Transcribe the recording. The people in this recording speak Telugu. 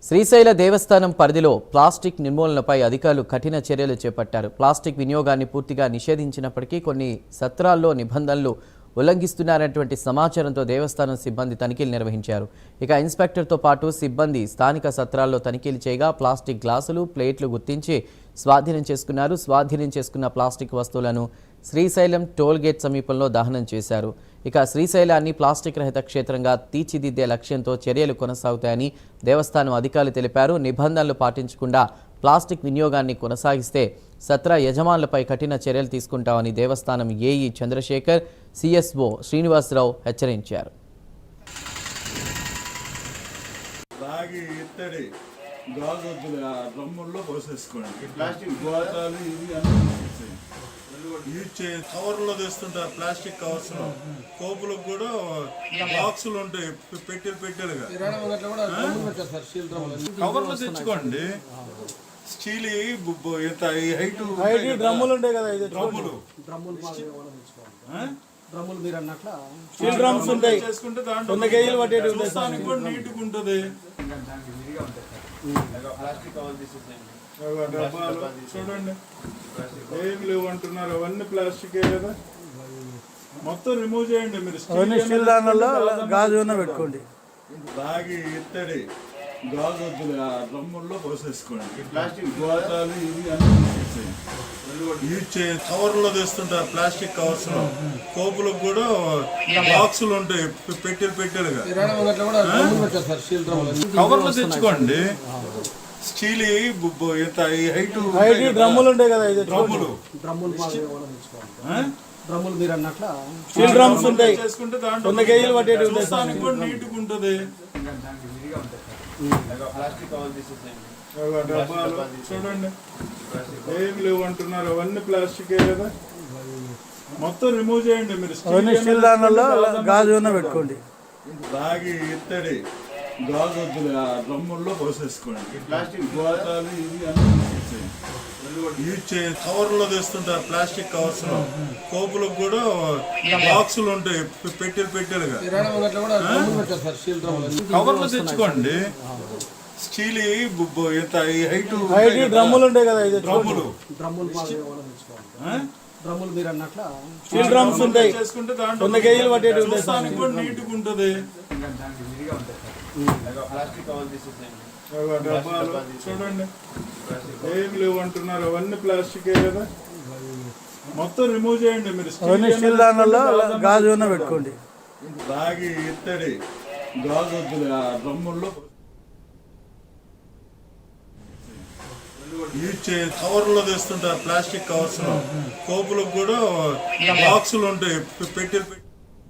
శ్రీశైల దేవస్థానం పరిధిలో ప్లాస్టిక్ నిర్మూలనపై అధికారులు కఠిన చర్యలు చేపట్టారు. ప్లాస్టిక్ వినియోగాన్ని పూర్తిగా నిషేధించినప్పటికీ కొన్ని సత్రాల్లో నిబంధనలు ఉల్లంఘిస్తున్నారన్నటువంటి సమాచారంతో దేవస్థానం సిబ్బంది తనిఖీలు నిర్వహించారు. ఇక ఇన్స్పెక్టర్తో పాటు సిబ్బంది స్థానిక సత్రాల్లో తనిఖీలు చేయగా ప్లాస్టిక్ గ్లాసులు, ప్లేట్లు గుర్తించి స్వాధీనం చేసుకున్నారు. స్వాధీనం చేసుకున్న ప్లాస్టిక్ వస్తువులను శ్రీశైలం టోల్ గేట్ సమీపంలో దహనం చేశారు. ఇక శ్రీశైలాన్ని ప్లాస్టిక్ రహిత క్షేత్రంగా తీర్చిదిద్దే లక్ష్యంతో చర్యలు కొనసాగుతాయని దేవస్థానం అధికారులు తెలిపారు. నిబంధనలు పాటించకుండా ప్లాస్టిక్ వినియోగాన్ని కొనసాగిస్తే సత్ర యజమానులపై కఠిన చర్యలు తీసుకుంటామని దేవస్థానం ఏఈ చంద్రశేఖర్, సిఎస్ఓ శ్రీనివాసరావు హెచ్చరించారు. కవర్లో తెస్తుంటారు, ప్లాస్టిక్ కవర్స్ లో కోపులకు కూడా బాక్సులు ఉంటాయి, పెట్టెలుగా కవర్లు తెచ్చుకోండి. స్టీల్ హైట్ డ్రమ్ములు ఉంటాయి కదా, డ్రమ్ములు మీరు అన్నట్ల స్టీల్ డ్రమ్స్ ఉంటాయి, చేసుకుంటే 100 కేజీలు పట్టేది కూడా నీట్గా ఉంటుంది. చూడండి ఏం లేవు అంటున్నారు, అవన్నీ ప్లాస్టిక్ కదా, మొత్తం రిమూవ్ చేయండి. మీరు స్టీల్ దానిలో గాజు పెట్టుకోండి. రాగి ఇత్తడి గాజు వద్దులు డ్రమ్ముల్లో పోసేసుకోండి. ప్లాస్టిక్ గోతాలు ఇవి అన్ని యూజ్ చేయండి. కవర్లో తెస్తుంటారు, ప్లాస్టిక్ కవర్స్ లో కోపులకు కూడా బాక్సులు ఉంటాయి, పెట్టెలుగా కవర్లు తెచ్చుకోండి. స్టీల్ హైట్ డ్రమ్ములు ఉంటాయి కదా, డ్రమ్ములు మీరు అన్నట్ల స్టీల్ డ్రమ్స్ ఉంటాయి, చేసుకుంటే 100 కేజీలు పట్టేది కూడా నీట్గా ఉంటుంది. చూడండి ఏం లేవు అంటున్నారు, అవన్నీ ప్లాస్టిక్ కదా, మొత్తం రిమూవ్ చేయండి. మీరు స్టీల్ దానిలో గాజు పెట్టుకోండి. రాగి ఇత్తడి గాజు వద్దులు డ్రమ్ముల్లో పోసేసుకోండి. ప్లాస్టిక్ గోతాలు ఇవి అన్ని యూజ్ చేయండి. కవర్లో తెస్తుంటారు, ప్లాస్టిక్ కవర్స్ లో కోపులకు కూడా బాక్సులు ఉంటాయి, పెట్టెలుగా కవర్లు తెచ్చుకోండి. స్టీల్ హైట్ డ్రమ్ములు ఉంటాయి కదా, డ్రమ్ములు మీరు అన్నట్ల స్టీల్ డ్రమ్స్ ఉంటాయి, చేసుకుంటే 100 కేజీలు పట్టేది కూడా నీట్గా ఉంటుంది. చూడండి ఏం లేవు అంటున్నారు, అవన్నీ ప్లాస్టిక్ కదా, మొత్తం రిమూవ్ చేయండి. మీరు స్టీల్ దానిలో గాజు పెట్టుకోండి. రాగి ఇత్తడి గాజు వద్దులు డ్రమ్ముల్లో యూజ్ చేయండి. కవర్లో తెస్తుంటారు, ప్లాస్టిక్ కవర్స్ లో కోపులకు కూడా బాక్సులు ఉంటాయి, పెట్టెలు